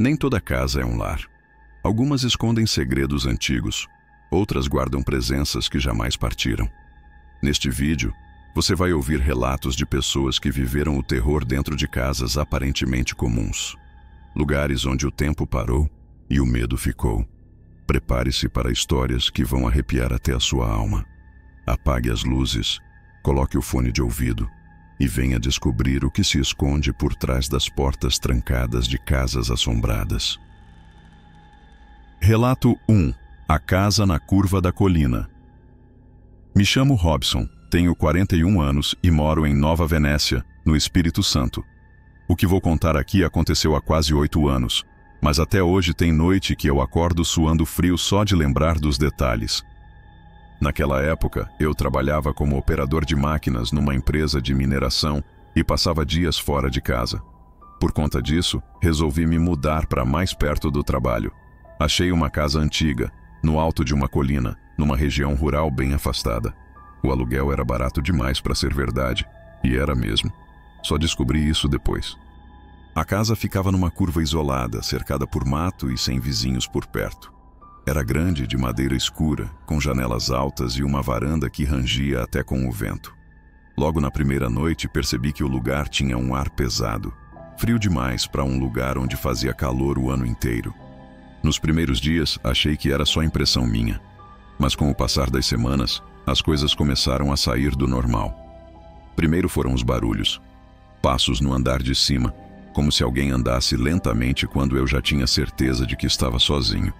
Nem toda casa é um lar. Algumas escondem segredos antigos, outras guardam presenças que jamais partiram. Neste vídeo, você vai ouvir relatos de pessoas que viveram o terror dentro de casas aparentemente comuns. Lugares onde o tempo parou e o medo ficou. Prepare-se para histórias que vão arrepiar até a sua alma. Apague as luzes, coloque o fone de ouvido e venha descobrir o que se esconde por trás das portas trancadas de casas assombradas. Relato 1. A casa na curva da colina. Me chamo Robson, tenho 41 anos e moro em Nova Venécia, no Espírito Santo. O que vou contar aqui aconteceu há quase 8 anos, mas até hoje tem noite que eu acordo suando frio só de lembrar dos detalhes. Naquela época, eu trabalhava como operador de máquinas numa empresa de mineração e passava dias fora de casa. Por conta disso, resolvi me mudar para mais perto do trabalho. Achei uma casa antiga, no alto de uma colina, numa região rural bem afastada. O aluguel era barato demais para ser verdade, e era mesmo. Só descobri isso depois. A casa ficava numa curva isolada, cercada por mato e sem vizinhos por perto. Era grande, de madeira escura, com janelas altas e uma varanda que rangia até com o vento. Logo na primeira noite percebi que o lugar tinha um ar pesado, frio demais para um lugar onde fazia calor o ano inteiro. Nos primeiros dias achei que era só impressão minha, mas com o passar das semanas, as coisas começaram a sair do normal. Primeiro foram os barulhos, passos no andar de cima, como se alguém andasse lentamente quando eu já tinha certeza de que estava sozinho.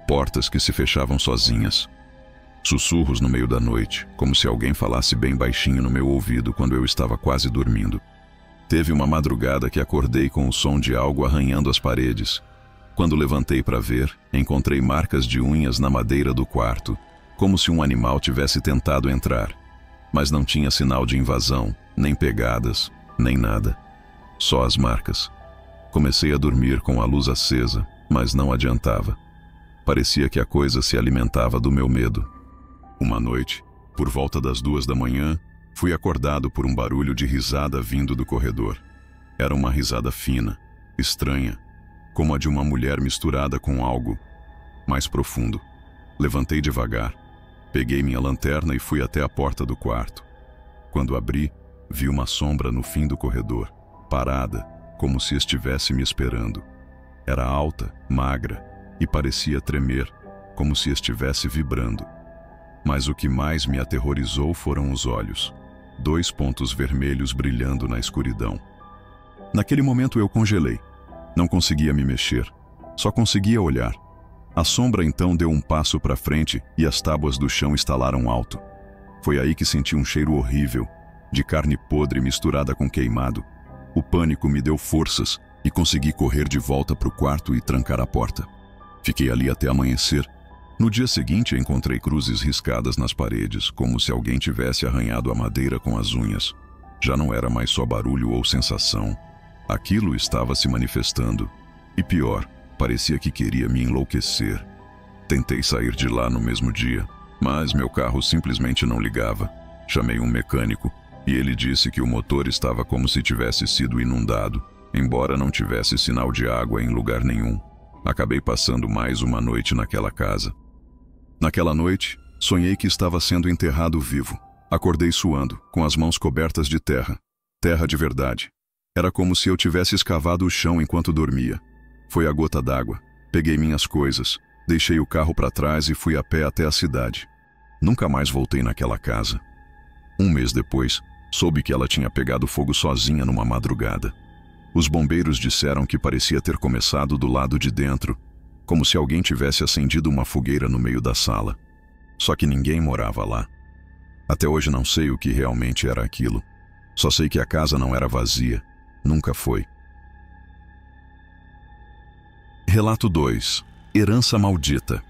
Portas que se fechavam sozinhas. Sussurros no meio da noite, como se alguém falasse bem baixinho no meu ouvido quando eu estava quase dormindo. Teve uma madrugada que acordei com o som de algo arranhando as paredes. Quando levantei para ver, encontrei marcas de unhas na madeira do quarto, como se um animal tivesse tentado entrar. Mas não tinha sinal de invasão, nem pegadas, nem nada. Só as marcas. Comecei a dormir com a luz acesa, mas não adiantava. Parecia que a coisa se alimentava do meu medo. Uma noite, por volta das 2 da manhã, fui acordado por um barulho de risada vindo do corredor. Era uma risada fina, estranha, como a de uma mulher misturada com algo mais profundo. Levantei devagar, peguei minha lanterna e fui até a porta do quarto. Quando abri, vi uma sombra no fim do corredor, parada, como se estivesse me esperando. Era alta, magra, e parecia tremer, como se estivesse vibrando. Mas o que mais me aterrorizou foram os olhos, 2 pontos vermelhos brilhando na escuridão. Naquele momento eu congelei. Não conseguia me mexer, só conseguia olhar. A sombra então deu um passo para frente e as tábuas do chão estalaram alto. Foi aí que senti um cheiro horrível, de carne podre misturada com queimado. O pânico me deu forças e consegui correr de volta para o quarto e trancar a porta. Fiquei ali até amanhecer. No dia seguinte encontrei cruzes riscadas nas paredes, como se alguém tivesse arranhado a madeira com as unhas. Já não era mais só barulho ou sensação. Aquilo estava se manifestando. E pior, parecia que queria me enlouquecer. Tentei sair de lá no mesmo dia, mas meu carro simplesmente não ligava. Chamei um mecânico e ele disse que o motor estava como se tivesse sido inundado, embora não tivesse sinal de água em lugar nenhum. Acabei passando mais uma noite naquela casa. Naquela noite, sonhei que estava sendo enterrado vivo. Acordei suando, com as mãos cobertas de terra. Terra de verdade. Era como se eu tivesse escavado o chão enquanto dormia. Foi a gota d'água. Peguei minhas coisas, deixei o carro para trás e fui a pé até a cidade. Nunca mais voltei naquela casa. Um mês depois, soube que ela tinha pegado fogo sozinha numa madrugada. Os bombeiros disseram que parecia ter começado do lado de dentro, como se alguém tivesse acendido uma fogueira no meio da sala. Só que ninguém morava lá. Até hoje não sei o que realmente era aquilo. Só sei que a casa não era vazia. Nunca foi. Relato 2. Herança maldita.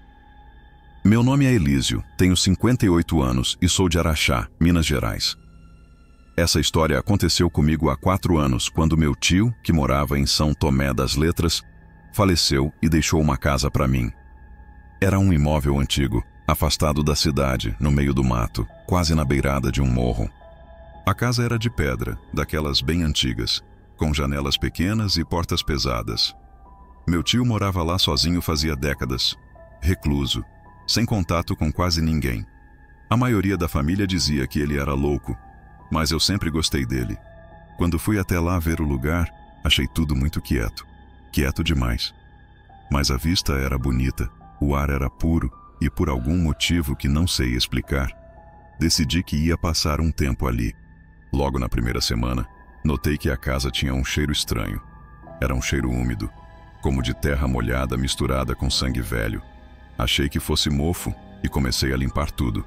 Meu nome é Elísio, tenho 58 anos e sou de Araxá, Minas Gerais. Essa história aconteceu comigo há 4 anos, quando meu tio, que morava em São Tomé das Letras, faleceu e deixou uma casa para mim. Era um imóvel antigo, afastado da cidade, no meio do mato, quase na beirada de um morro. A casa era de pedra, daquelas bem antigas, com janelas pequenas e portas pesadas. Meu tio morava lá sozinho fazia décadas, recluso, sem contato com quase ninguém. A maioria da família dizia que ele era louco, mas eu sempre gostei dele. Quando fui até lá ver o lugar, achei tudo muito quieto. Quieto demais. Mas a vista era bonita, o ar era puro e por algum motivo que não sei explicar, decidi que ia passar um tempo ali. Logo na primeira semana, notei que a casa tinha um cheiro estranho. Era um cheiro úmido, como de terra molhada misturada com sangue velho. Achei que fosse mofo e comecei a limpar tudo.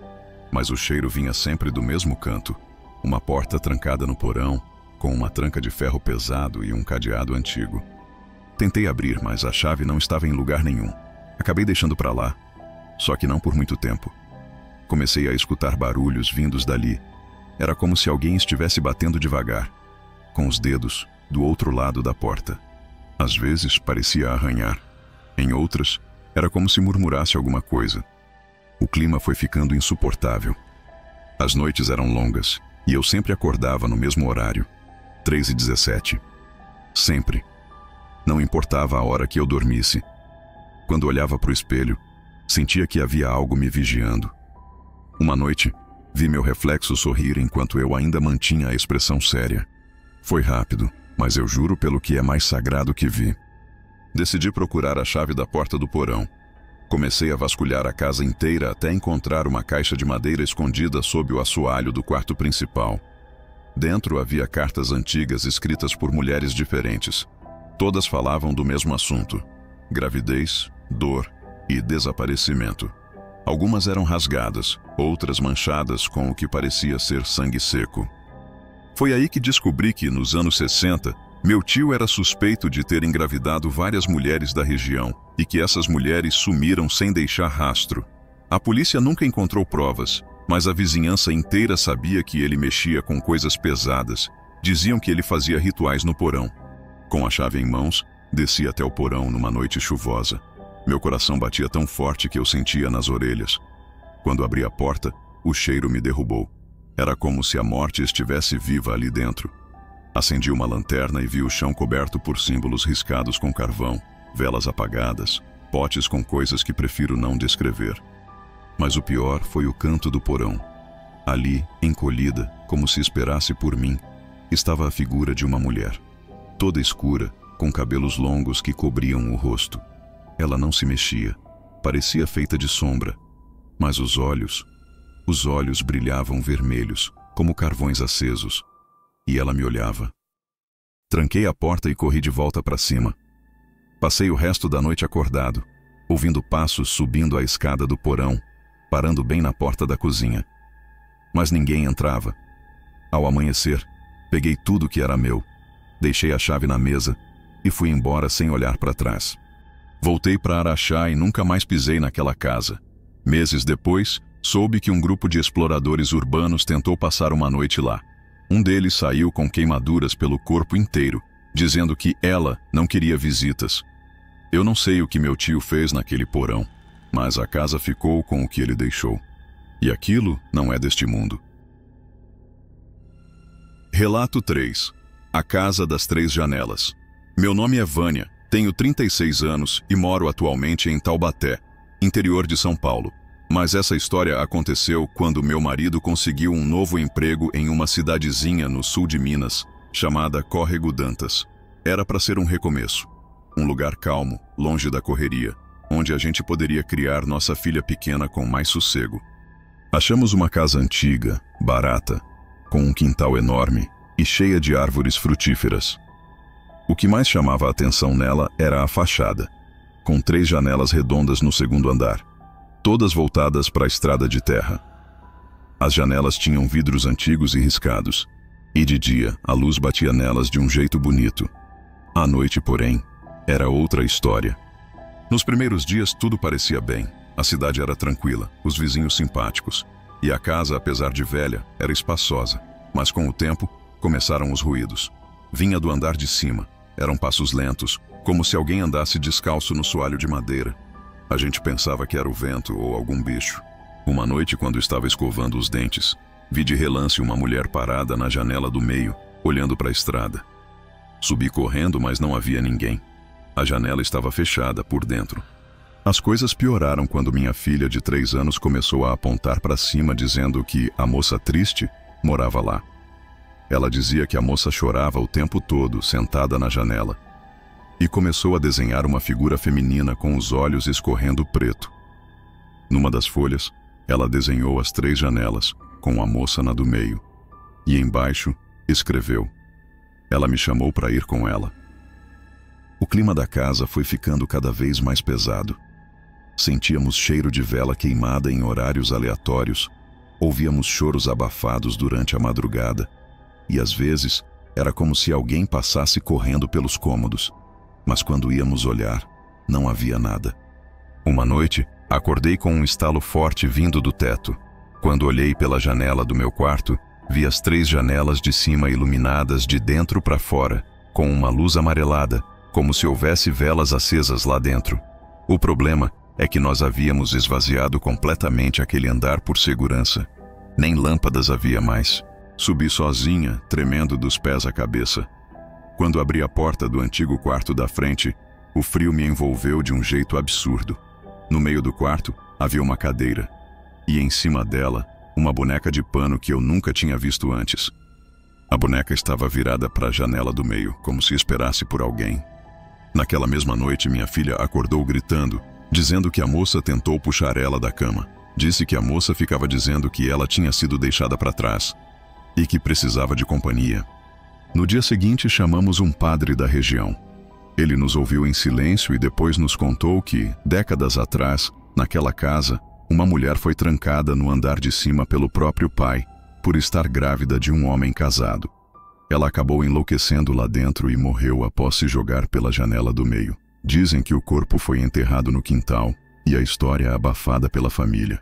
Mas o cheiro vinha sempre do mesmo canto. Uma porta trancada no porão, com uma tranca de ferro pesado e um cadeado antigo. Tentei abrir, mas a chave não estava em lugar nenhum. Acabei deixando para lá, só que não por muito tempo. Comecei a escutar barulhos vindos dali. Era como se alguém estivesse batendo devagar, com os dedos do outro lado da porta. Às vezes parecia arranhar. Em outras, era como se murmurasse alguma coisa. O clima foi ficando insuportável. As noites eram longas e eu sempre acordava no mesmo horário, 3h17. Sempre. Não importava a hora que eu dormisse. Quando olhava para o espelho, sentia que havia algo me vigiando. Uma noite, vi meu reflexo sorrir enquanto eu ainda mantinha a expressão séria. Foi rápido, mas eu juro pelo que é mais sagrado que vi. Decidi procurar a chave da porta do porão. Comecei a vasculhar a casa inteira até encontrar uma caixa de madeira escondida sob o assoalho do quarto principal. Dentro havia cartas antigas escritas por mulheres diferentes. Todas falavam do mesmo assunto: gravidez, dor e desaparecimento. Algumas eram rasgadas, outras manchadas com o que parecia ser sangue seco. Foi aí que descobri que, nos anos 60, meu tio era suspeito de ter engravidado várias mulheres da região e que essas mulheres sumiram sem deixar rastro. A polícia nunca encontrou provas, mas a vizinhança inteira sabia que ele mexia com coisas pesadas. Diziam que ele fazia rituais no porão. Com a chave em mãos, desci até o porão numa noite chuvosa. Meu coração batia tão forte que eu sentia nas orelhas. Quando abri a porta, o cheiro me derrubou. Era como se a morte estivesse viva ali dentro. Acendi uma lanterna e vi o chão coberto por símbolos riscados com carvão, velas apagadas, potes com coisas que prefiro não descrever. Mas o pior foi o canto do porão. Ali, encolhida, como se esperasse por mim, estava a figura de uma mulher. Toda escura, com cabelos longos que cobriam o rosto. Ela não se mexia, parecia feita de sombra, mas os olhos brilhavam vermelhos, como carvões acesos. E ela me olhava. Tranquei a porta e corri de volta para cima. Passei o resto da noite acordado, ouvindo passos subindo a escada do porão, parando bem na porta da cozinha. Mas ninguém entrava. Ao amanhecer, peguei tudo que era meu, deixei a chave na mesa e fui embora sem olhar para trás. Voltei para Araxá e nunca mais pisei naquela casa. Meses depois, soube que um grupo de exploradores urbanos tentou passar uma noite lá. Um deles saiu com queimaduras pelo corpo inteiro, dizendo que ela não queria visitas. Eu não sei o que meu tio fez naquele porão, mas a casa ficou com o que ele deixou. E aquilo não é deste mundo. Relato 3. A Casa das Três Janelas. Meu nome é Vânia, tenho 36 anos e moro atualmente em Taubaté, interior de São Paulo. Mas essa história aconteceu quando meu marido conseguiu um novo emprego em uma cidadezinha no sul de Minas, chamada Córrego Dantas. Era para ser um recomeço. Um lugar calmo, longe da correria, onde a gente poderia criar nossa filha pequena com mais sossego. Achamos uma casa antiga, barata, com um quintal enorme e cheia de árvores frutíferas. O que mais chamava a atenção nela era a fachada, com 3 janelas redondas no segundo andar, todas voltadas para a estrada de terra. As janelas tinham vidros antigos e riscados, e de dia a luz batia nelas de um jeito bonito. À noite, porém, era outra história. Nos primeiros dias tudo parecia bem. A cidade era tranquila, os vizinhos simpáticos, e a casa, apesar de velha, era espaçosa. Mas com o tempo, começaram os ruídos. Vinha do andar de cima. Eram passos lentos, como se alguém andasse descalço no soalho de madeira. A gente pensava que era o vento ou algum bicho. Uma noite, quando estava escovando os dentes, vi de relance uma mulher parada na janela do meio, olhando para a estrada. Subi correndo, mas não havia ninguém. A janela estava fechada por dentro. As coisas pioraram quando minha filha de 3 anos começou a apontar para cima dizendo que a moça triste morava lá. Ela dizia que a moça chorava o tempo todo sentada na janela e começou a desenhar uma figura feminina com os olhos escorrendo preto. Numa das folhas, ela desenhou as 3 janelas com a moça na do meio e embaixo escreveu: "Ela me chamou para ir com ela." O clima da casa foi ficando cada vez mais pesado. Sentíamos cheiro de vela queimada em horários aleatórios, ouvíamos choros abafados durante a madrugada, e às vezes era como se alguém passasse correndo pelos cômodos, mas quando íamos olhar, não havia nada. Uma noite, acordei com um estalo forte vindo do teto. Quando olhei pela janela do meu quarto, vi as 3 janelas de cima iluminadas de dentro para fora, com uma luz amarelada, como se houvesse velas acesas lá dentro. O problema é que nós havíamos esvaziado completamente aquele andar por segurança. Nem lâmpadas havia mais. Subi sozinha, tremendo dos pés à cabeça. Quando abri a porta do antigo quarto da frente, o frio me envolveu de um jeito absurdo. No meio do quarto havia uma cadeira, e em cima dela, uma boneca de pano que eu nunca tinha visto antes. A boneca estava virada para a janela do meio, como se esperasse por alguém. Naquela mesma noite, minha filha acordou gritando, dizendo que a moça tentou puxar ela da cama. Disse que a moça ficava dizendo que ela tinha sido deixada para trás e que precisava de companhia. No dia seguinte, chamamos um padre da região. Ele nos ouviu em silêncio e depois nos contou que, décadas atrás, naquela casa, uma mulher foi trancada no andar de cima pelo próprio pai, por estar grávida de um homem casado. Ela acabou enlouquecendo lá dentro e morreu após se jogar pela janela do meio. Dizem que o corpo foi enterrado no quintal e a história é abafada pela família.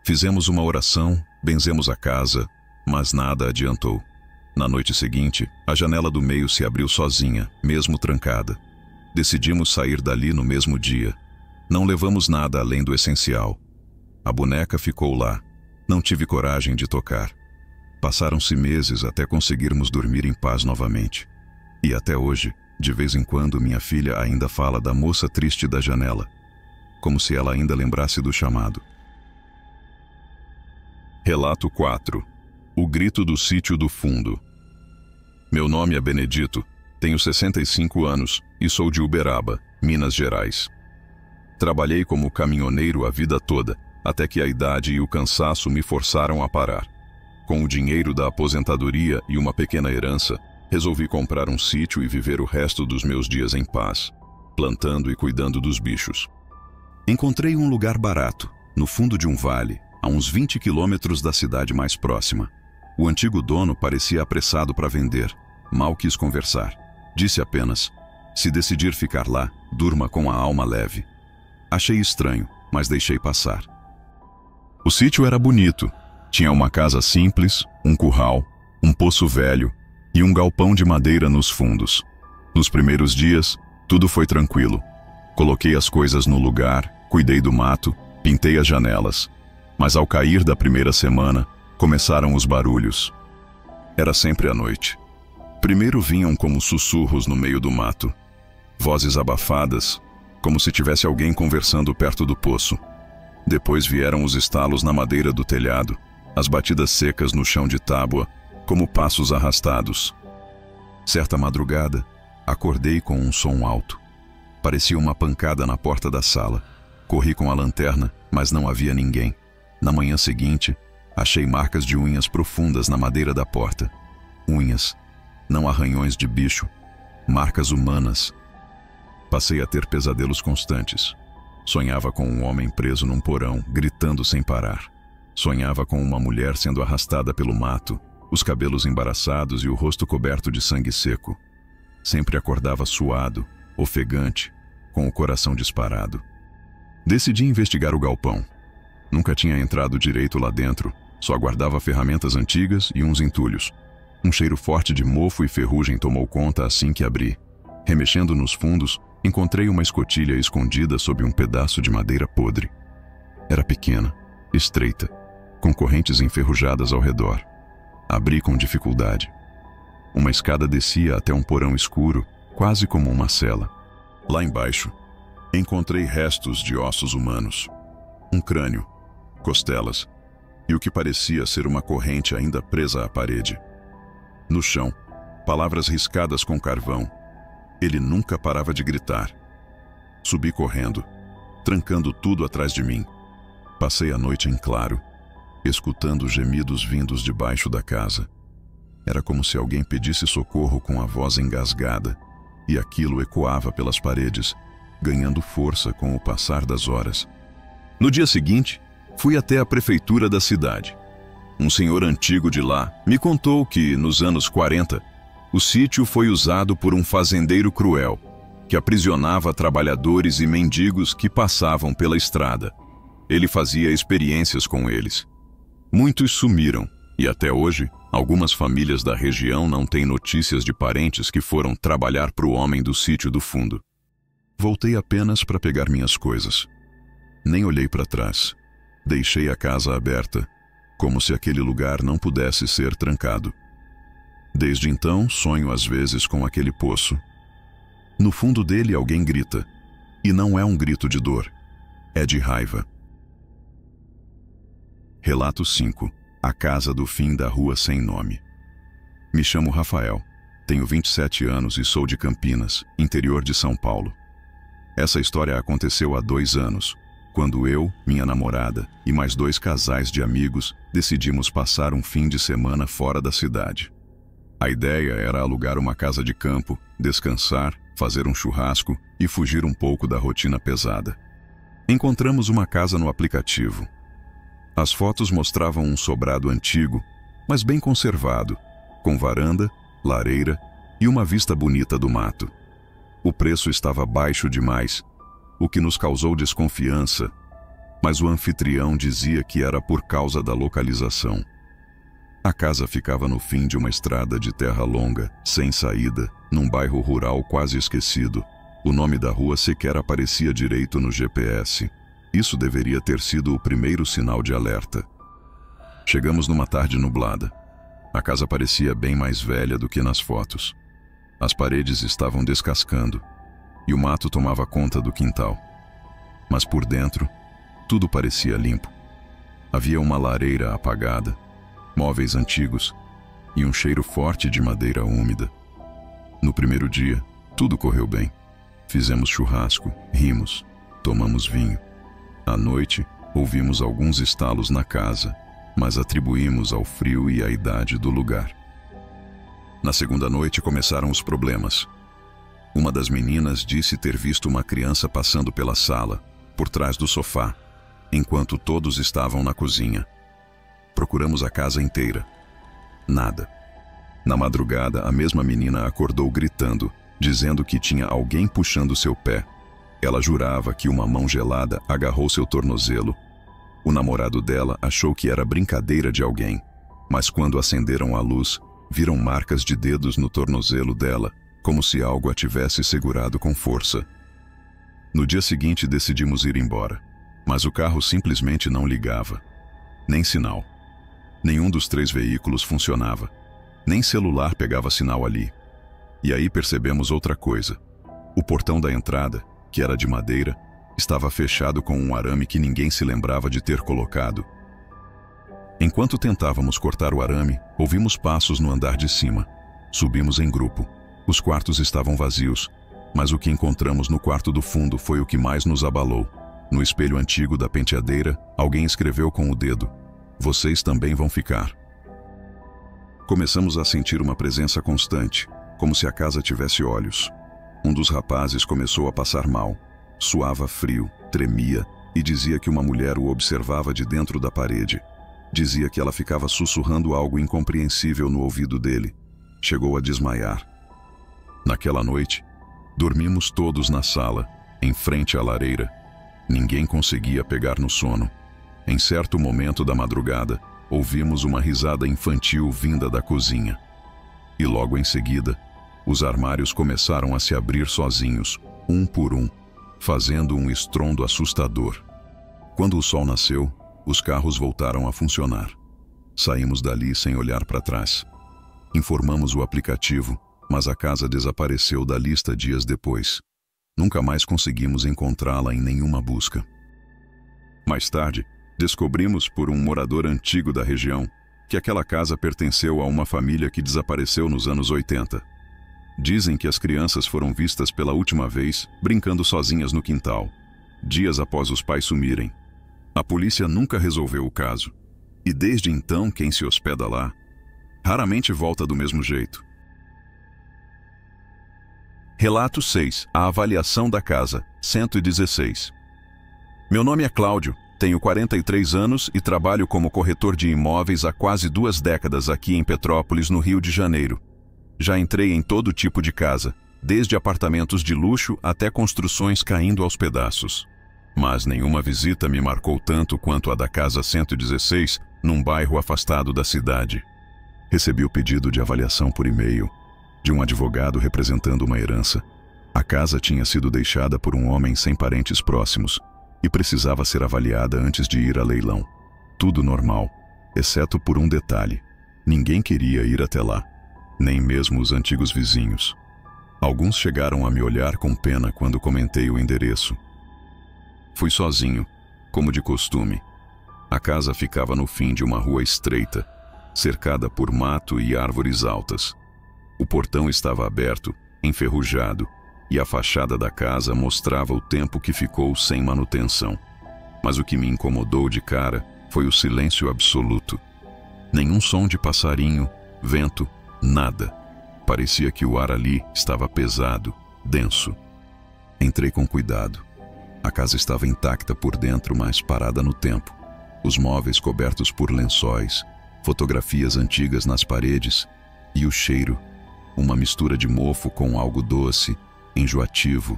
Fizemos uma oração, benzemos a casa, mas nada adiantou. Na noite seguinte, a janela do meio se abriu sozinha, mesmo trancada. Decidimos sair dali no mesmo dia. Não levamos nada além do essencial. A boneca ficou lá. Não tive coragem de tocar. Passaram-se meses até conseguirmos dormir em paz novamente. E até hoje, de vez em quando, minha filha ainda fala da moça triste da janela, como se ela ainda lembrasse do chamado. Relato 4. O grito do sítio do fundo. Meu nome é Benedito, tenho 65 anos e sou de Uberaba, Minas Gerais. Trabalhei como caminhoneiro a vida toda, até que a idade e o cansaço me forçaram a parar. Com o dinheiro da aposentadoria e uma pequena herança, resolvi comprar um sítio e viver o resto dos meus dias em paz, plantando e cuidando dos bichos. Encontrei um lugar barato, no fundo de um vale, a uns 20 quilômetros da cidade mais próxima. O antigo dono parecia apressado para vender. Mal quis conversar. Disse apenas: "Se decidir ficar lá, durma com a alma leve." Achei estranho, mas deixei passar. O sítio era bonito. Tinha uma casa simples, um curral, um poço velho e um galpão de madeira nos fundos. Nos primeiros dias, tudo foi tranquilo. Coloquei as coisas no lugar, cuidei do mato, pintei as janelas. Mas ao cair da primeira semana, começaram os barulhos. Era sempre à noite. Primeiro vinham como sussurros no meio do mato. Vozes abafadas, como se tivesse alguém conversando perto do poço. Depois vieram os estalos na madeira do telhado, as batidas secas no chão de tábua, como passos arrastados. Certa madrugada, acordei com um som alto. Parecia uma pancada na porta da sala. Corri com a lanterna, mas não havia ninguém. Na manhã seguinte, achei marcas de unhas profundas na madeira da porta. Unhas, não arranhões de bicho, marcas humanas. Passei a ter pesadelos constantes. Sonhava com um homem preso num porão, gritando sem parar. Sonhava com uma mulher sendo arrastada pelo mato, os cabelos embaraçados e o rosto coberto de sangue seco. Sempre acordava suado, ofegante, com o coração disparado. Decidi investigar o galpão. Nunca tinha entrado direito lá dentro, só guardava ferramentas antigas e uns entulhos. Um cheiro forte de mofo e ferrugem tomou conta assim que abri. Remexendo nos fundos, encontrei uma escotilha escondida sob um pedaço de madeira podre. Era pequena, estreita, com correntes enferrujadas ao redor. Abri com dificuldade. Uma escada descia até um porão escuro, quase como uma cela. Lá embaixo, encontrei restos de ossos humanos, um crânio, costelas e o que parecia ser uma corrente ainda presa à parede. No chão, palavras riscadas com carvão. Ele nunca parava de gritar. Subi correndo, trancando tudo atrás de mim. Passei a noite em claro, escutando gemidos vindos debaixo da casa. Era como se alguém pedisse socorro com a voz engasgada, e aquilo ecoava pelas paredes, ganhando força com o passar das horas. No dia seguinte, fui até a prefeitura da cidade. Um senhor antigo de lá me contou que, nos anos 40, o sítio foi usado por um fazendeiro cruel, que aprisionava trabalhadores e mendigos que passavam pela estrada. Ele fazia experiências com eles. Muitos sumiram, e até hoje, algumas famílias da região não têm notícias de parentes que foram trabalhar para o homem do sítio do fundo. Voltei apenas para pegar minhas coisas. Nem olhei para trás. Deixei a casa aberta, como se aquele lugar não pudesse ser trancado. Desde então, sonho às vezes com aquele poço. No fundo dele alguém grita, e não é um grito de dor, é de raiva. Relato 5. A casa do fim da rua sem nome. Me chamo Rafael, tenho 27 anos e sou de Campinas, interior de São Paulo. Essa história aconteceu há 2 anos, quando eu, minha namorada e mais 2 casais de amigos decidimos passar um fim de semana fora da cidade. A ideia era alugar uma casa de campo, descansar, fazer um churrasco e fugir um pouco da rotina pesada. Encontramos uma casa no aplicativo. As fotos mostravam um sobrado antigo, mas bem conservado, com varanda, lareira e uma vista bonita do mato. O preço estava baixo demais, o que nos causou desconfiança, mas o anfitrião dizia que era por causa da localização. A casa ficava no fim de uma estrada de terra longa, sem saída, num bairro rural quase esquecido. O nome da rua sequer aparecia direito no GPS. Isso deveria ter sido o primeiro sinal de alerta. Chegamos numa tarde nublada. A casa parecia bem mais velha do que nas fotos. As paredes estavam descascando e o mato tomava conta do quintal. Mas por dentro, tudo parecia limpo. Havia uma lareira apagada, móveis antigos e um cheiro forte de madeira úmida. No primeiro dia, tudo correu bem. Fizemos churrasco, rimos, tomamos vinho. À noite, ouvimos alguns estalos na casa, mas atribuímos ao frio e à idade do lugar. Na segunda noite começaram os problemas. Uma das meninas disse ter visto uma criança passando pela sala, por trás do sofá, enquanto todos estavam na cozinha. Procuramos a casa inteira. Nada. Na madrugada, a mesma menina acordou gritando, dizendo que tinha alguém puxando seu pé. Ela jurava que uma mão gelada agarrou seu tornozelo. O namorado dela achou que era brincadeira de alguém, mas quando acenderam a luz, viram marcas de dedos no tornozelo dela, como se algo a tivesse segurado com força. No dia seguinte decidimos ir embora, mas o carro simplesmente não ligava. Nem sinal. Nenhum dos 3 veículos funcionava. Nem celular pegava sinal ali. E aí percebemos outra coisa. O portão da entrada, que era de madeira, estava fechado com um arame que ninguém se lembrava de ter colocado. Enquanto tentávamos cortar o arame, ouvimos passos no andar de cima. Subimos em grupo. Os quartos estavam vazios, mas o que encontramos no quarto do fundo foi o que mais nos abalou. No espelho antigo da penteadeira, alguém escreveu com o dedo: "Vocês também vão ficar." Começamos a sentir uma presença constante, como se a casa tivesse olhos. Um dos rapazes começou a passar mal. Suava frio, tremia e dizia que uma mulher o observava de dentro da parede. Dizia que ela ficava sussurrando algo incompreensível no ouvido dele. Chegou a desmaiar. Naquela noite, dormimos todos na sala, em frente à lareira. Ninguém conseguia pegar no sono. Em certo momento da madrugada, ouvimos uma risada infantil vinda da cozinha. E logo em seguida, os armários começaram a se abrir sozinhos, um por um, fazendo um estrondo assustador. Quando o sol nasceu, os carros voltaram a funcionar. Saímos dali sem olhar para trás. Informamos o aplicativo, mas a casa desapareceu da lista dias depois. Nunca mais conseguimos encontrá-la em nenhuma busca. Mais tarde, descobrimos por um morador antigo da região que aquela casa pertenceu a uma família que desapareceu nos anos 80. Dizem que as crianças foram vistas pela última vez brincando sozinhas no quintal, dias após os pais sumirem. A polícia nunca resolveu o caso, e desde então quem se hospeda lá raramente volta do mesmo jeito. Relato 6. A avaliação da casa, 116. Meu nome é Cláudio, tenho 43 anos e trabalho como corretor de imóveis há quase 2 décadas aqui em Petrópolis, no Rio de Janeiro. Já entrei em todo tipo de casa, desde apartamentos de luxo até construções caindo aos pedaços. Mas nenhuma visita me marcou tanto quanto a da casa 116, num bairro afastado da cidade. Recebi o pedido de avaliação por e-mail, de um advogado representando uma herança. A casa tinha sido deixada por um homem sem parentes próximos e precisava ser avaliada antes de ir a leilão. Tudo normal, exceto por um detalhe: ninguém queria ir até lá, nem mesmo os antigos vizinhos. Alguns chegaram a me olhar com pena quando comentei o endereço. Fui sozinho, como de costume. A casa ficava no fim de uma rua estreita, cercada por mato e árvores altas. O portão estava aberto, enferrujado, e a fachada da casa mostrava o tempo que ficou sem manutenção. Mas o que me incomodou de cara foi o silêncio absoluto. Nenhum som de passarinho, vento, nada. Parecia que o ar ali estava pesado, denso. Entrei com cuidado. A casa estava intacta por dentro, mas parada no tempo. Os móveis cobertos por lençóis, fotografias antigas nas paredes e o cheiro, uma mistura de mofo com algo doce, enjoativo,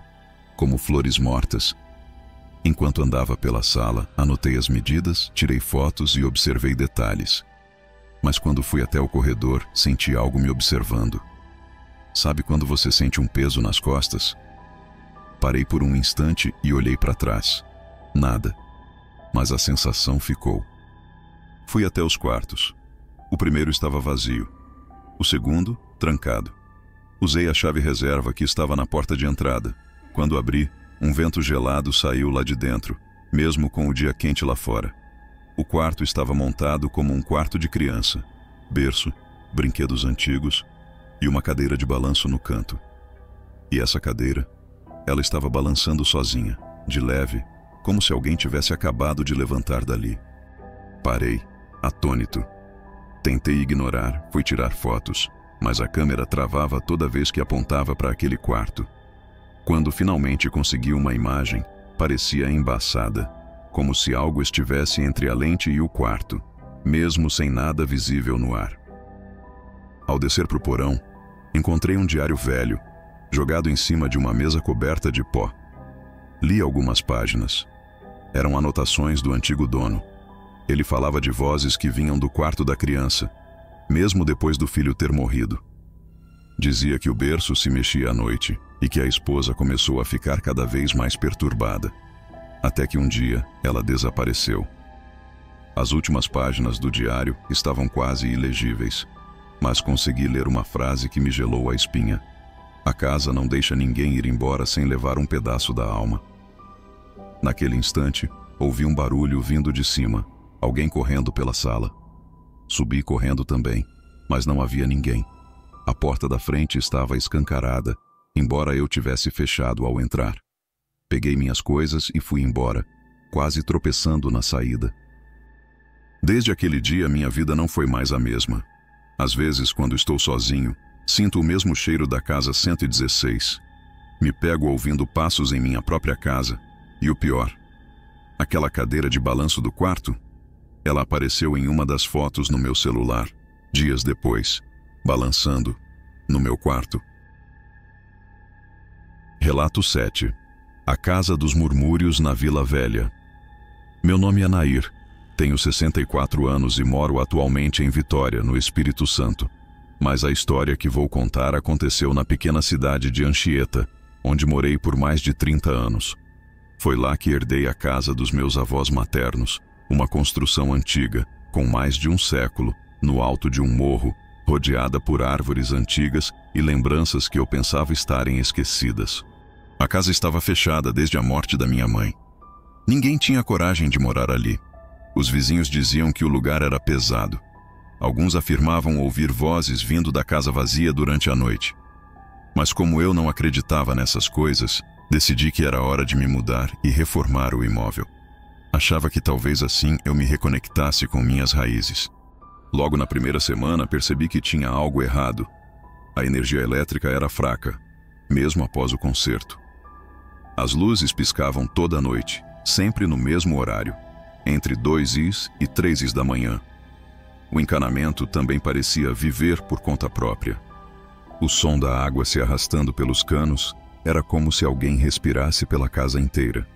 como flores mortas. Enquanto andava pela sala, anotei as medidas, tirei fotos e observei detalhes. Mas quando fui até o corredor, senti algo me observando. Sabe quando você sente um peso nas costas? Parei por um instante e olhei para trás. Nada. Mas a sensação ficou. Fui até os quartos. O primeiro estava vazio. O segundo, trancado. Usei a chave reserva que estava na porta de entrada. Quando abri, um vento gelado saiu lá de dentro, mesmo com o dia quente lá fora. O quarto estava montado como um quarto de criança. Berço, brinquedos antigos e uma cadeira de balanço no canto. E essa cadeira, ela estava balançando sozinha, de leve, como se alguém tivesse acabado de levantar dali. Parei, atônito. Tentei ignorar, fui tirar fotos, mas a câmera travava toda vez que apontava para aquele quarto. Quando finalmente consegui uma imagem, parecia embaçada, como se algo estivesse entre a lente e o quarto, mesmo sem nada visível no ar. Ao descer para o porão, encontrei um diário velho, jogado em cima de uma mesa coberta de pó. Li algumas páginas. Eram anotações do antigo dono. Ele falava de vozes que vinham do quarto da criança, mesmo depois do filho ter morrido. Dizia que o berço se mexia à noite e que a esposa começou a ficar cada vez mais perturbada, até que um dia ela desapareceu. As últimas páginas do diário estavam quase ilegíveis, mas consegui ler uma frase que me gelou a espinha. A casa não deixa ninguém ir embora sem levar um pedaço da alma. Naquele instante, ouvi um barulho vindo de cima, alguém correndo pela sala. Subi correndo também, mas não havia ninguém. A porta da frente estava escancarada, embora eu tivesse fechado ao entrar. Peguei minhas coisas e fui embora, quase tropeçando na saída. Desde aquele dia, minha vida não foi mais a mesma. Às vezes, quando estou sozinho, sinto o mesmo cheiro da casa 116. Me pego ouvindo passos em minha própria casa. E o pior, aquela cadeira de balanço do quarto, ela apareceu em uma das fotos no meu celular, dias depois, balançando, no meu quarto. Relato 7. A Casa dos Murmúrios na Vila Velha. Meu nome é Nair, tenho 64 anos e moro atualmente em Vitória, no Espírito Santo. Mas a história que vou contar aconteceu na pequena cidade de Anchieta, onde morei por mais de 30 anos. Foi lá que herdei a casa dos meus avós maternos, uma construção antiga, com mais de um século, no alto de um morro, rodeada por árvores antigas e lembranças que eu pensava estarem esquecidas. A casa estava fechada desde a morte da minha mãe. Ninguém tinha coragem de morar ali. Os vizinhos diziam que o lugar era pesado. Alguns afirmavam ouvir vozes vindo da casa vazia durante a noite. Mas como eu não acreditava nessas coisas, decidi que era hora de me mudar e reformar o imóvel. Achava que talvez assim eu me reconectasse com minhas raízes. Logo na primeira semana percebi que tinha algo errado. A energia elétrica era fraca, mesmo após o conserto. As luzes piscavam toda a noite, sempre no mesmo horário, entre 2 e 3 da manhã. O encanamento também parecia viver por conta própria. O som da água se arrastando pelos canos era como se alguém respirasse pela casa inteira.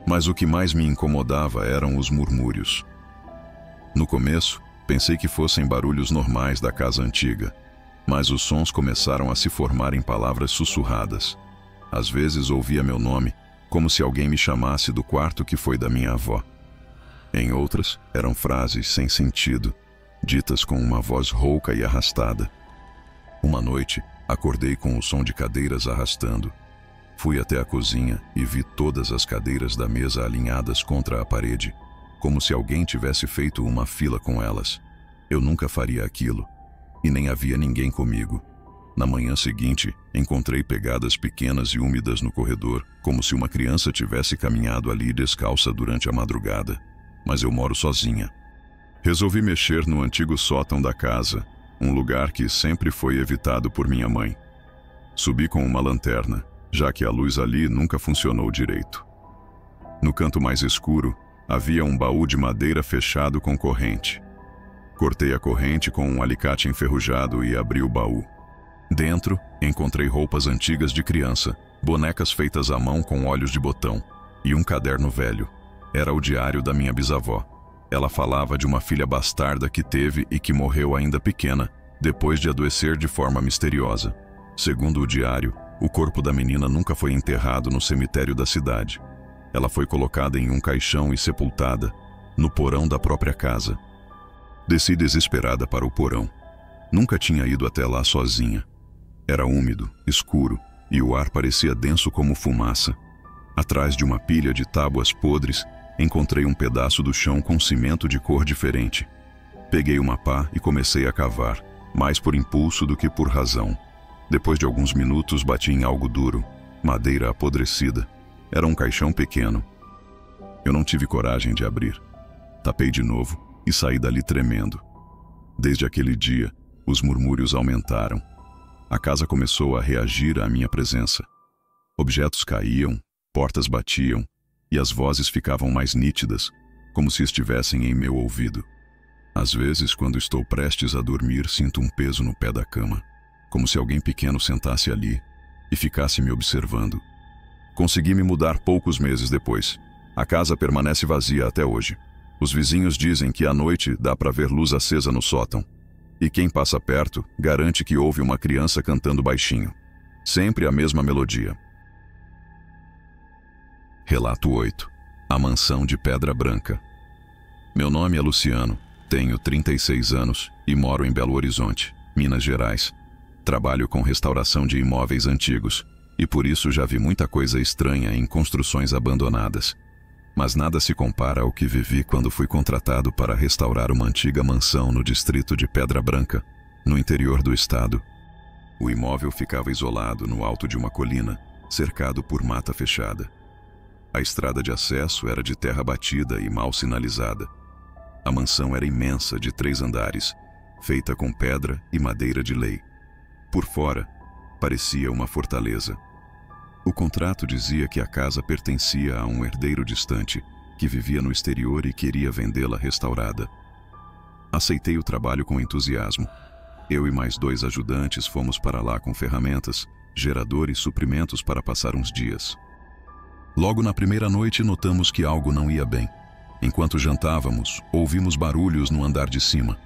Mas o que mais me incomodava eram os murmúrios. No começo, pensei que fossem barulhos normais da casa antiga, mas os sons começaram a se formar em palavras sussurradas. Às vezes ouvia meu nome, como se alguém me chamasse do quarto que foi da minha avó. Em outras, eram frases sem sentido, ditas com uma voz rouca e arrastada. Uma noite, acordei com o som de cadeiras arrastando. Fui até a cozinha e vi todas as cadeiras da mesa alinhadas contra a parede, como se alguém tivesse feito uma fila com elas. Eu nunca faria aquilo, e nem havia ninguém comigo. Na manhã seguinte, encontrei pegadas pequenas e úmidas no corredor, como se uma criança tivesse caminhado ali descalça durante a madrugada. Mas eu moro sozinha. Resolvi mexer no antigo sótão da casa, um lugar que sempre foi evitado por minha mãe. Subi com uma lanterna, já que a luz ali nunca funcionou direito. No canto mais escuro, havia um baú de madeira fechado com corrente. Cortei a corrente com um alicate enferrujado e abri o baú. Dentro, encontrei roupas antigas de criança, bonecas feitas à mão com olhos de botão e um caderno velho. Era o diário da minha bisavó. Ela falava de uma filha bastarda que teve e que morreu ainda pequena, depois de adoecer de forma misteriosa. Segundo o diário, o corpo da menina nunca foi enterrado no cemitério da cidade. Ela foi colocada em um caixão e sepultada no porão da própria casa. Desci desesperada para o porão. Nunca tinha ido até lá sozinha. Era úmido, escuro, e o ar parecia denso como fumaça. Atrás de uma pilha de tábuas podres, encontrei um pedaço do chão com cimento de cor diferente. Peguei uma pá e comecei a cavar, mais por impulso do que por razão. Depois de alguns minutos bati em algo duro, madeira apodrecida. Era um caixão pequeno. Eu não tive coragem de abrir. Tapei de novo e saí dali tremendo. Desde aquele dia, os murmúrios aumentaram. A casa começou a reagir à minha presença. Objetos caíam, portas batiam, e as vozes ficavam mais nítidas, como se estivessem em meu ouvido. Às vezes, quando estou prestes a dormir, sinto um peso no pé da cama, como se alguém pequeno sentasse ali e ficasse me observando. Consegui me mudar poucos meses depois. A casa permanece vazia até hoje. Os vizinhos dizem que à noite dá para ver luz acesa no sótão. E quem passa perto garante que ouve uma criança cantando baixinho. Sempre a mesma melodia. Relato 8. A mansão de Pedra Branca. Meu nome é Luciano, tenho 36 anos e moro em Belo Horizonte, Minas Gerais. Trabalho com restauração de imóveis antigos e por isso já vi muita coisa estranha em construções abandonadas. Mas nada se compara ao que vivi quando fui contratado para restaurar uma antiga mansão no distrito de Pedra Branca, no interior do estado. O imóvel ficava isolado no alto de uma colina, cercado por mata fechada. A estrada de acesso era de terra batida e mal sinalizada. A mansão era imensa, de 3 andares, feita com pedra e madeira de lei. Por fora, parecia uma fortaleza. O contrato dizia que a casa pertencia a um herdeiro distante, que vivia no exterior e queria vendê-la restaurada. Aceitei o trabalho com entusiasmo. Eu e mais 2 ajudantes fomos para lá com ferramentas, gerador e suprimentos para passar uns dias. Logo na primeira noite notamos que algo não ia bem. Enquanto jantávamos, ouvimos barulhos no andar de cima.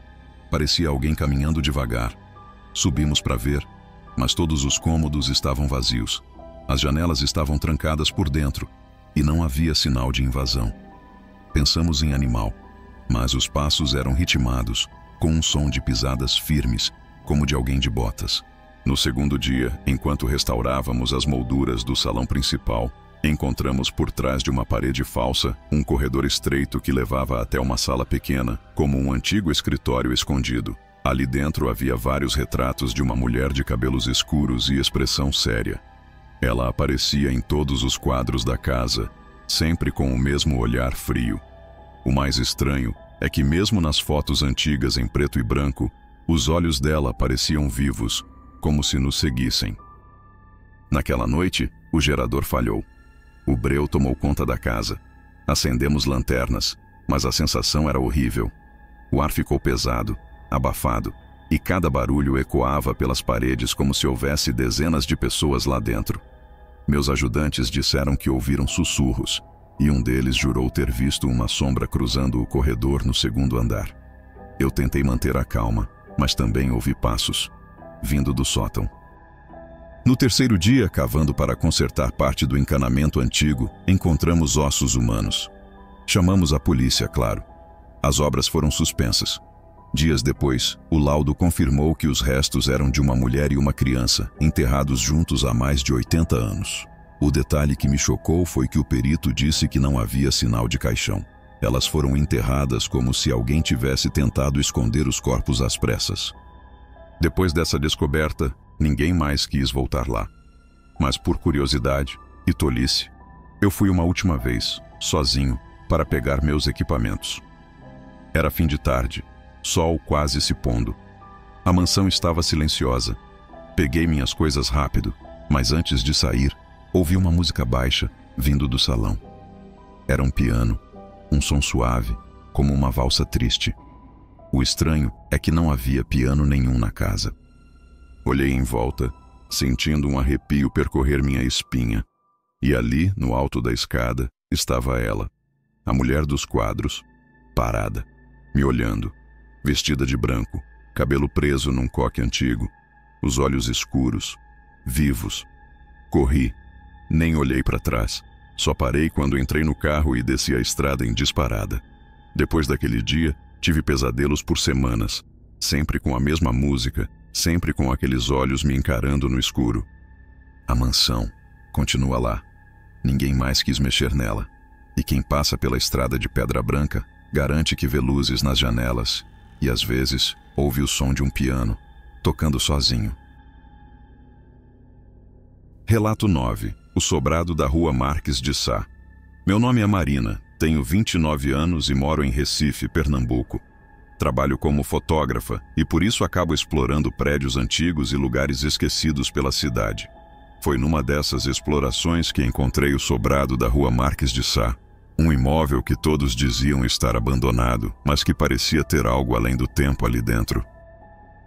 Parecia alguém caminhando devagar. Subimos para ver, mas todos os cômodos estavam vazios. As janelas estavam trancadas por dentro e não havia sinal de invasão. Pensamos em animal, mas os passos eram ritmados, com um som de pisadas firmes, como de alguém de botas. No segundo dia, enquanto restaurávamos as molduras do salão principal, encontramos por trás de uma parede falsa um corredor estreito que levava até uma sala pequena, como um antigo escritório escondido. Ali dentro havia vários retratos de uma mulher de cabelos escuros e expressão séria. Ela aparecia em todos os quadros da casa, sempre com o mesmo olhar frio. O mais estranho é que mesmo nas fotos antigas em preto e branco, os olhos dela pareciam vivos, como se nos seguissem. Naquela noite, o gerador falhou. O breu tomou conta da casa. Acendemos lanternas, mas a sensação era horrível. O ar ficou pesado, abafado, e cada barulho ecoava pelas paredes como se houvesse dezenas de pessoas lá dentro. Meus ajudantes disseram que ouviram sussurros, e um deles jurou ter visto uma sombra cruzando o corredor no segundo andar. Eu tentei manter a calma, mas também ouvi passos, vindo do sótão. No terceiro dia, cavando para consertar parte do encanamento antigo, encontramos ossos humanos. Chamamos a polícia, claro. As obras foram suspensas. Dias depois, o laudo confirmou que os restos eram de uma mulher e uma criança, enterrados juntos há mais de 80 anos. O detalhe que me chocou foi que o perito disse que não havia sinal de caixão. Elas foram enterradas como se alguém tivesse tentado esconder os corpos às pressas. Depois dessa descoberta, ninguém mais quis voltar lá. Mas por curiosidade e tolice, eu fui uma última vez, sozinho, para pegar meus equipamentos. Era fim de tarde, sol quase se pondo. A mansão estava silenciosa. Peguei minhas coisas rápido, mas antes de sair, ouvi uma música baixa vindo do salão. Era um piano, um som suave, como uma valsa triste. O estranho é que não havia piano nenhum na casa. Olhei em volta, sentindo um arrepio percorrer minha espinha. E ali, no alto da escada, estava ela, a mulher dos quadros, parada, me olhando, vestida de branco, cabelo preso num coque antigo, os olhos escuros, vivos. Corri, nem olhei para trás. Só parei quando entrei no carro e desci a estrada em disparada. Depois daquele dia, tive pesadelos por semanas, sempre com a mesma música, sempre com aqueles olhos me encarando no escuro. A mansão continua lá. Ninguém mais quis mexer nela. E quem passa pela estrada de pedra branca garante que vê luzes nas janelas e, às vezes, ouve o som de um piano, tocando sozinho. Relato 9. O sobrado da Rua Marques de Sá. Meu nome é Marina, tenho 29 anos e moro em Recife, Pernambuco. Trabalho como fotógrafa e por isso acabo explorando prédios antigos e lugares esquecidos pela cidade. Foi numa dessas explorações que encontrei o sobrado da Rua Marques de Sá, um imóvel que todos diziam estar abandonado, mas que parecia ter algo além do tempo ali dentro.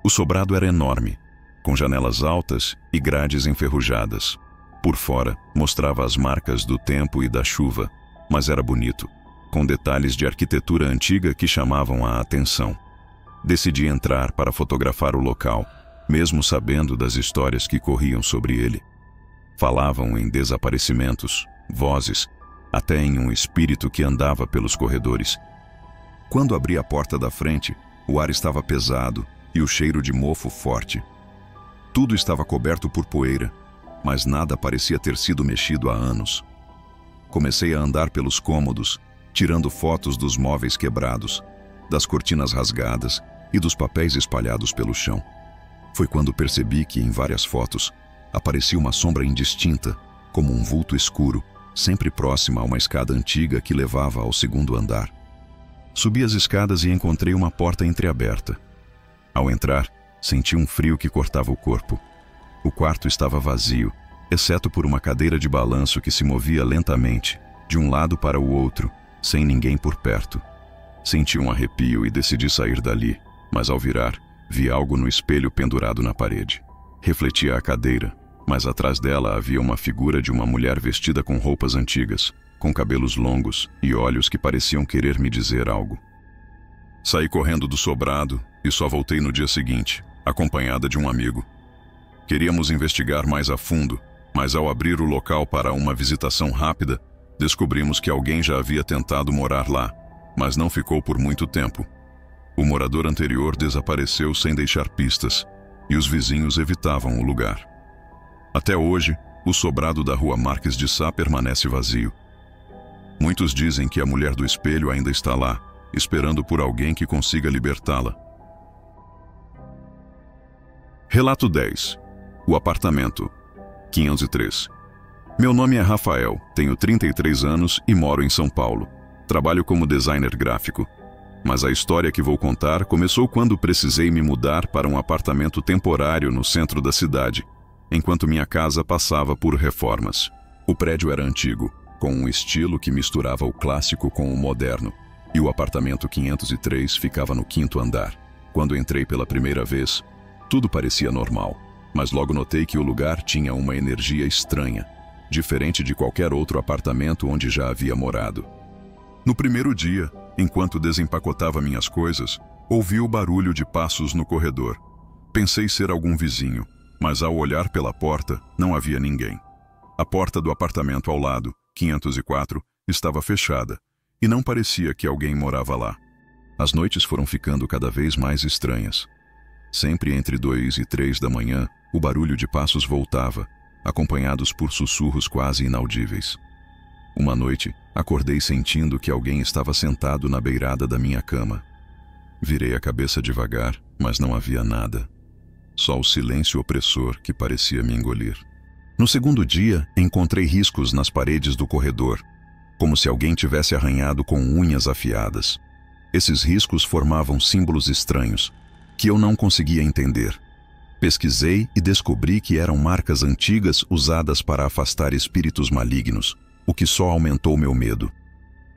O sobrado era enorme, com janelas altas e grades enferrujadas. Por fora, mostrava as marcas do tempo e da chuva, mas era bonito, com detalhes de arquitetura antiga que chamavam a atenção. Decidi entrar para fotografar o local, mesmo sabendo das histórias que corriam sobre ele. Falavam em desaparecimentos, vozes, até em um espírito que andava pelos corredores. Quando abri a porta da frente, o ar estava pesado e o cheiro de mofo forte. Tudo estava coberto por poeira, mas nada parecia ter sido mexido há anos. Comecei a andar pelos cômodos, tirando fotos dos móveis quebrados, das cortinas rasgadas e dos papéis espalhados pelo chão. Foi quando percebi que, em várias fotos, aparecia uma sombra indistinta, como um vulto escuro, sempre próxima a uma escada antiga que levava ao segundo andar. Subi as escadas e encontrei uma porta entreaberta. Ao entrar, senti um frio que cortava o corpo. O quarto estava vazio, exceto por uma cadeira de balanço que se movia lentamente, de um lado para o outro, sem ninguém por perto. Senti um arrepio e decidi sair dali, mas ao virar, vi algo no espelho pendurado na parede. Refletia a cadeira, mas atrás dela havia uma figura de uma mulher vestida com roupas antigas, com cabelos longos e olhos que pareciam querer me dizer algo. Saí correndo do sobrado e só voltei no dia seguinte, acompanhada de um amigo. Queríamos investigar mais a fundo, mas ao abrir o local para uma visitação rápida, descobrimos que alguém já havia tentado morar lá, mas não ficou por muito tempo. O morador anterior desapareceu sem deixar pistas, e os vizinhos evitavam o lugar. Até hoje, o sobrado da rua Marques de Sá permanece vazio. Muitos dizem que a mulher do espelho ainda está lá, esperando por alguém que consiga libertá-la. Relato 10. O apartamento. 503. Meu nome é Rafael, tenho 33 anos e moro em São Paulo. Trabalho como designer gráfico. Mas a história que vou contar começou quando precisei me mudar para um apartamento temporário no centro da cidade, enquanto minha casa passava por reformas. O prédio era antigo, com um estilo que misturava o clássico com o moderno, e o apartamento 503 ficava no 5º andar. Quando entrei pela primeira vez, tudo parecia normal, mas logo notei que o lugar tinha uma energia estranha, diferente de qualquer outro apartamento onde já havia morado. No primeiro dia, enquanto desempacotava minhas coisas, ouvi o barulho de passos no corredor. Pensei ser algum vizinho, mas ao olhar pela porta, não havia ninguém. A porta do apartamento ao lado, 504, estava fechada, e não parecia que alguém morava lá. As noites foram ficando cada vez mais estranhas. Sempre entre 2 e 3 da manhã, o barulho de passos voltava, acompanhados por sussurros quase inaudíveis. Uma noite, acordei sentindo que alguém estava sentado na beirada da minha cama. Virei a cabeça devagar, mas não havia nada. Só o silêncio opressor que parecia me engolir. No segundo dia, encontrei riscos nas paredes do corredor, como se alguém tivesse arranhado com unhas afiadas. Esses riscos formavam símbolos estranhos, que eu não conseguia entender. Pesquisei e descobri que eram marcas antigas usadas para afastar espíritos malignos, o que só aumentou meu medo.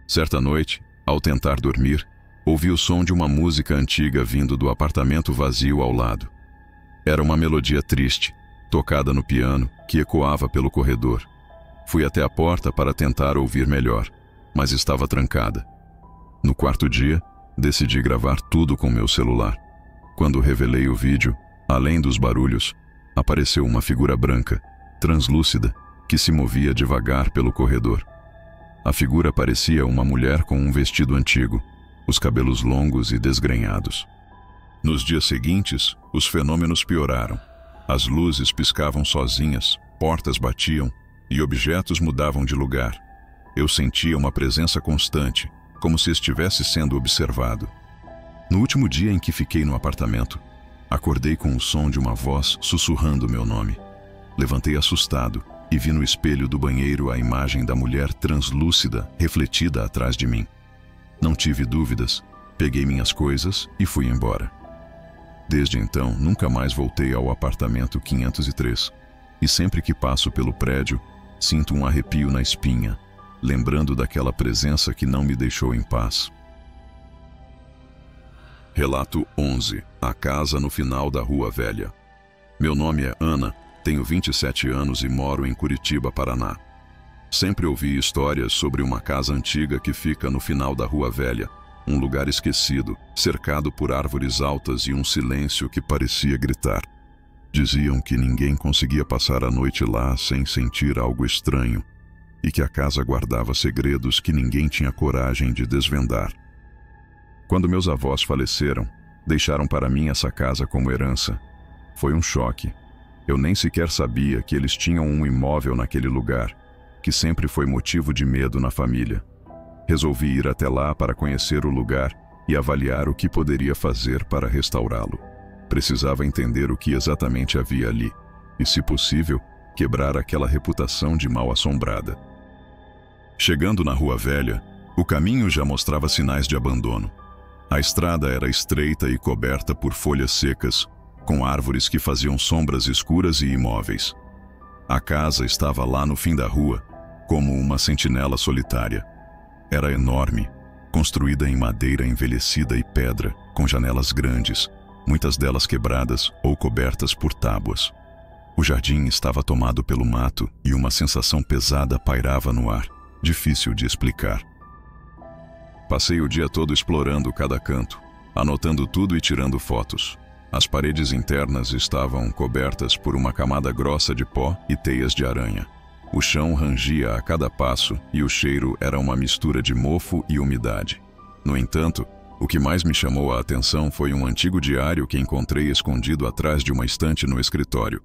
Certa noite, ao tentar dormir, ouvi o som de uma música antiga vindo do apartamento vazio ao lado. Era uma melodia triste, tocada no piano, que ecoava pelo corredor. Fui até a porta para tentar ouvir melhor, mas estava trancada. No quarto dia, decidi gravar tudo com meu celular. Quando revelei o vídeo, além dos barulhos, apareceu uma figura branca, translúcida, que se movia devagar pelo corredor. A figura parecia uma mulher com um vestido antigo, os cabelos longos e desgrenhados. Nos dias seguintes, os fenômenos pioraram. As luzes piscavam sozinhas, portas batiam e objetos mudavam de lugar. Eu sentia uma presença constante, como se estivesse sendo observado. No último dia em que fiquei no apartamento, acordei com o som de uma voz sussurrando meu nome. Levantei assustado e vi no espelho do banheiro a imagem da mulher translúcida refletida atrás de mim. Não tive dúvidas, peguei minhas coisas e fui embora. Desde então, nunca mais voltei ao apartamento 503, e sempre que passo pelo prédio, sinto um arrepio na espinha, lembrando daquela presença que não me deixou em paz. Relato 11. A casa no final da Rua Velha. Meu nome é Ana, tenho 27 anos e moro em Curitiba, Paraná. Sempre ouvi histórias sobre uma casa antiga que fica no final da Rua Velha, um lugar esquecido, cercado por árvores altas e um silêncio que parecia gritar. Diziam que ninguém conseguia passar a noite lá sem sentir algo estranho, e que a casa guardava segredos que ninguém tinha coragem de desvendar. Quando meus avós faleceram, deixaram para mim essa casa como herança. Foi um choque. Eu nem sequer sabia que eles tinham um imóvel naquele lugar, que sempre foi motivo de medo na família. Resolvi ir até lá para conhecer o lugar e avaliar o que poderia fazer para restaurá-lo. Precisava entender o que exatamente havia ali e, se possível, quebrar aquela reputação de mal-assombrada. Chegando na Rua Velha, o caminho já mostrava sinais de abandono. A estrada era estreita e coberta por folhas secas, com árvores que faziam sombras escuras e imóveis. A casa estava lá no fim da rua, como uma sentinela solitária. Era enorme, construída em madeira envelhecida e pedra, com janelas grandes, muitas delas quebradas ou cobertas por tábuas. O jardim estava tomado pelo mato e uma sensação pesada pairava no ar, difícil de explicar. Passei o dia todo explorando cada canto, anotando tudo e tirando fotos. As paredes internas estavam cobertas por uma camada grossa de pó e teias de aranha. O chão rangia a cada passo e o cheiro era uma mistura de mofo e umidade. No entanto, O que mais me chamou a atenção foi um antigo diário que encontrei escondido atrás de uma estante no escritório.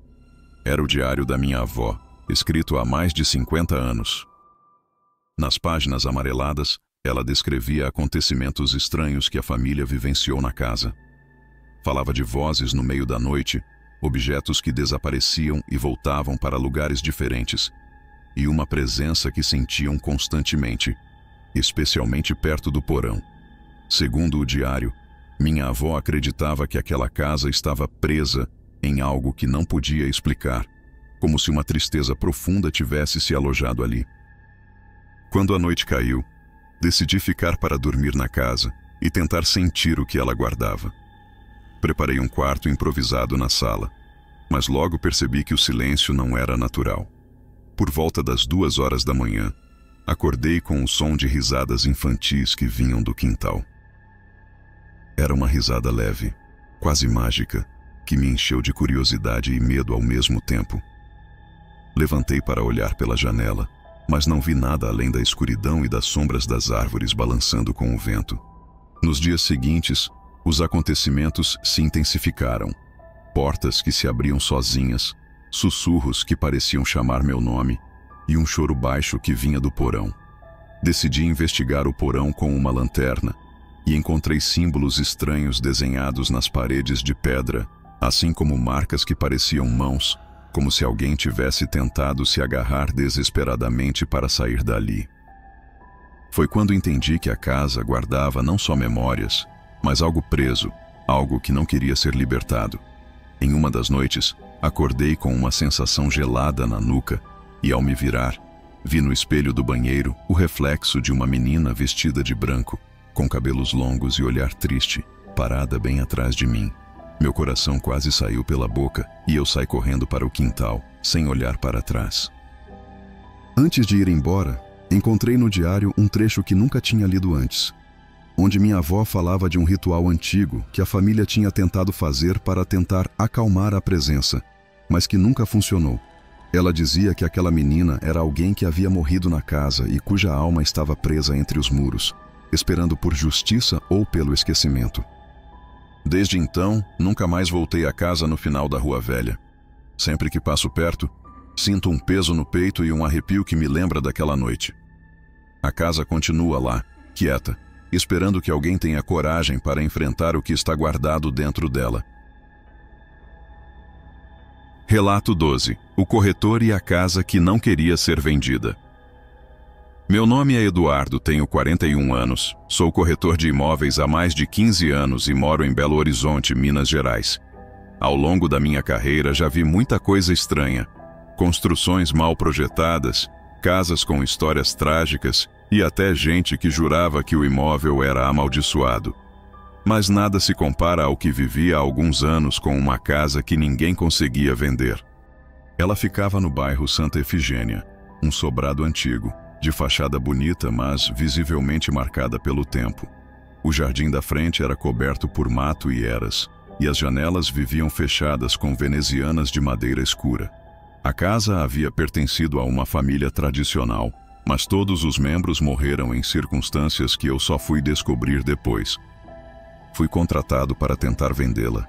Era o diário da minha avó, escrito há mais de 50 anos. Nas páginas amareladas, ela descrevia acontecimentos estranhos que a família vivenciou na casa. Falava de vozes no meio da noite, objetos que desapareciam e voltavam para lugares diferentes, e uma presença que sentiam constantemente, especialmente perto do porão. Segundo o diário, minha avó acreditava que aquela casa estava presa em algo que não podia explicar, como se uma tristeza profunda tivesse se alojado ali. Quando a noite caiu, decidi ficar para dormir na casa e tentar sentir o que ela guardava. Preparei um quarto improvisado na sala, mas logo percebi que o silêncio não era natural. Por volta das 2 horas da manhã, acordei com o som de risadas infantis que vinham do quintal. Era uma risada leve, quase mágica, que me encheu de curiosidade e medo ao mesmo tempo. Levantei para olhar pela janela, mas não vi nada além da escuridão e das sombras das árvores balançando com o vento. Nos dias seguintes, os acontecimentos se intensificaram. Portas que se abriam sozinhas, sussurros que pareciam chamar meu nome e um choro baixo que vinha do porão. Decidi investigar o porão com uma lanterna e encontrei símbolos estranhos desenhados nas paredes de pedra, assim como marcas que pareciam mãos, como se alguém tivesse tentado se agarrar desesperadamente para sair dali. Foi quando entendi que a casa guardava não só memórias, mas algo preso, algo que não queria ser libertado. Em uma das noites, acordei com uma sensação gelada na nuca e, ao me virar, vi no espelho do banheiro o reflexo de uma menina vestida de branco, com cabelos longos e olhar triste, parada bem atrás de mim. Meu coração quase saiu pela boca e eu saí correndo para o quintal, sem olhar para trás. Antes de ir embora, encontrei no diário um trecho que nunca tinha lido antes, onde minha avó falava de um ritual antigo que a família tinha tentado fazer para tentar acalmar a presença, mas que nunca funcionou. Ela dizia que aquela menina era alguém que havia morrido na casa e cuja alma estava presa entre os muros, esperando por justiça ou pelo esquecimento. Desde então, nunca mais voltei à casa no final da Rua Velha. Sempre que passo perto, sinto um peso no peito e um arrepio que me lembra daquela noite. A casa continua lá, quieta, esperando que alguém tenha coragem para enfrentar o que está guardado dentro dela. Relato 12. O corretor e a casa que não queria ser vendida. Meu nome é Eduardo, tenho 41 anos, sou corretor de imóveis há mais de 15 anos e moro em Belo Horizonte, Minas Gerais. Ao longo da minha carreira já vi muita coisa estranha, construções mal projetadas, casas com histórias trágicas e até gente que jurava que o imóvel era amaldiçoado. Mas nada se compara ao que vivi há alguns anos com uma casa que ninguém conseguia vender. Ela ficava no bairro Santa Efigênia, um sobrado antigo, de fachada bonita, mas visivelmente marcada pelo tempo. O jardim da frente era coberto por mato e eras, e as janelas viviam fechadas com venezianas de madeira escura. A casa havia pertencido a uma família tradicional, mas todos os membros morreram em circunstâncias que eu só fui descobrir depois. Fui contratado para tentar vendê-la.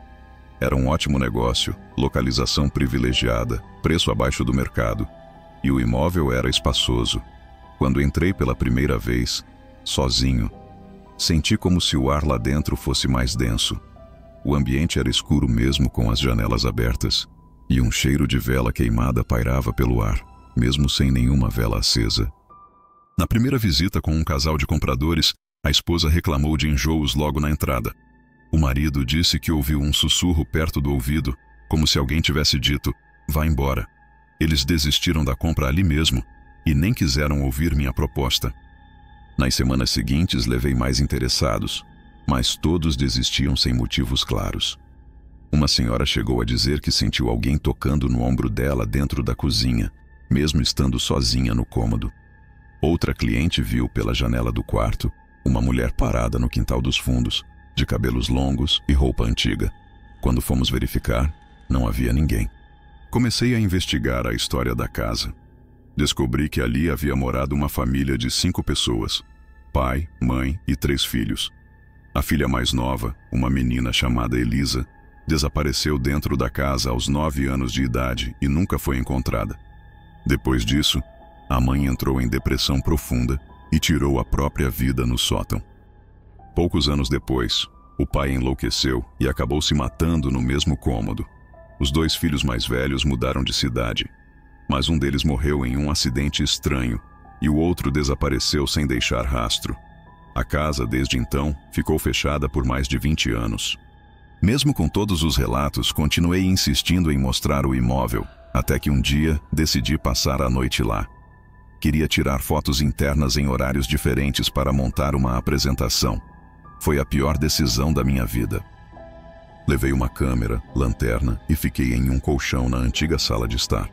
Era um ótimo negócio, localização privilegiada, preço abaixo do mercado, e o imóvel era espaçoso. Quando entrei pela primeira vez, sozinho, senti como se o ar lá dentro fosse mais denso. O ambiente era escuro mesmo com as janelas abertas, e um cheiro de vela queimada pairava pelo ar, mesmo sem nenhuma vela acesa. Na primeira visita com um casal de compradores, a esposa reclamou de enjoos logo na entrada. O marido disse que ouviu um sussurro perto do ouvido, como se alguém tivesse dito, "Vá embora." Eles desistiram da compra ali mesmo, e nem quiseram ouvir minha proposta. Nas semanas seguintes levei mais interessados, mas todos desistiam sem motivos claros. Uma senhora chegou a dizer que sentiu alguém tocando no ombro dela dentro da cozinha, mesmo estando sozinha no cômodo. Outra cliente viu pela janela do quarto uma mulher parada no quintal dos fundos, de cabelos longos e roupa antiga. Quando fomos verificar, não havia ninguém. Comecei a investigar a história da casa. Descobri que ali havia morado uma família de 5 pessoas, pai, mãe e 3 filhos. A filha mais nova, uma menina chamada Elisa, desapareceu dentro da casa aos 9 anos de idade e nunca foi encontrada. Depois disso, a mãe entrou em depressão profunda e tirou a própria vida no sótão. Poucos anos depois, o pai enlouqueceu e acabou se matando no mesmo cômodo. Os 2 filhos mais velhos mudaram de cidade, mas um deles morreu em um acidente estranho e o outro desapareceu sem deixar rastro. A casa, desde então, ficou fechada por mais de 20 anos. Mesmo com todos os relatos, continuei insistindo em mostrar o imóvel, até que um dia decidi passar a noite lá. Queria tirar fotos internas em horários diferentes para montar uma apresentação. Foi a pior decisão da minha vida. Levei uma câmera, lanterna e fiquei em um colchão na antiga sala de estar.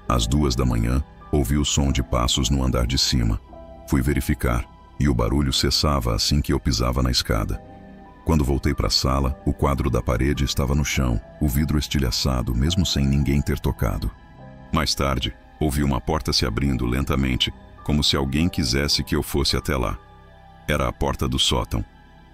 Às 2 da manhã, ouvi o som de passos no andar de cima. Fui verificar, e o barulho cessava assim que eu pisava na escada. Quando voltei para a sala, o quadro da parede estava no chão, o vidro estilhaçado, mesmo sem ninguém ter tocado. Mais tarde, ouvi uma porta se abrindo lentamente, como se alguém quisesse que eu fosse até lá. Era a porta do sótão.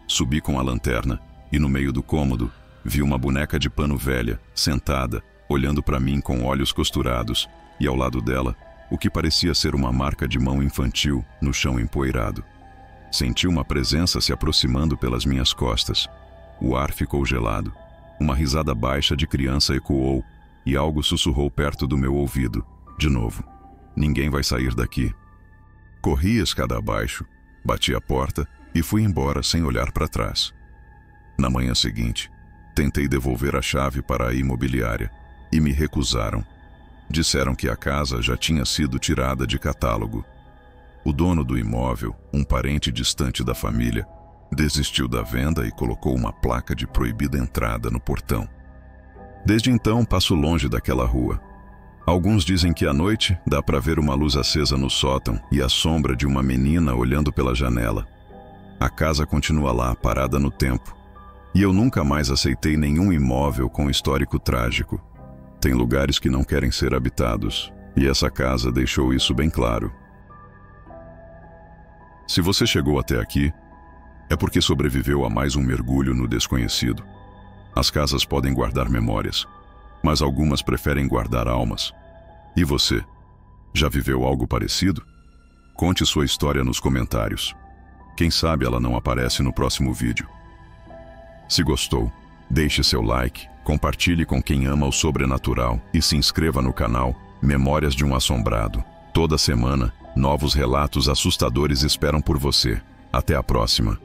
Subi com a lanterna, e no meio do cômodo, vi uma boneca de pano velha, sentada, olhando para mim com olhos costurados, e ao lado dela, o que parecia ser uma marca de mão infantil no chão empoeirado. Senti uma presença se aproximando pelas minhas costas. O ar ficou gelado. Uma risada baixa de criança ecoou, e algo sussurrou perto do meu ouvido. De novo. Ninguém vai sair daqui. Corri a escada abaixo, bati a porta e fui embora sem olhar para trás. Na manhã seguinte, tentei devolver a chave para a imobiliária e me recusaram. Disseram que a casa já tinha sido tirada de catálogo. O dono do imóvel, um parente distante da família, desistiu da venda e colocou uma placa de proibida entrada no portão. Desde então passo longe daquela rua. Alguns dizem que à noite dá para ver uma luz acesa no sótão e a sombra de uma menina olhando pela janela. A casa continua lá, parada no tempo. E eu nunca mais aceitei nenhum imóvel com histórico trágico. Tem lugares que não querem ser habitados, e essa casa deixou isso bem claro. Se você chegou até aqui, é porque sobreviveu a mais um mergulho no desconhecido. As casas podem guardar memórias, mas algumas preferem guardar almas. E você? Já viveu algo parecido? Conte sua história nos comentários. Quem sabe ela não aparece no próximo vídeo. Se gostou, deixe seu like, compartilhe com quem ama o sobrenatural e se inscreva no canal Memórias de um Assombrado. Toda semana, novos relatos assustadores esperam por você. Até a próxima.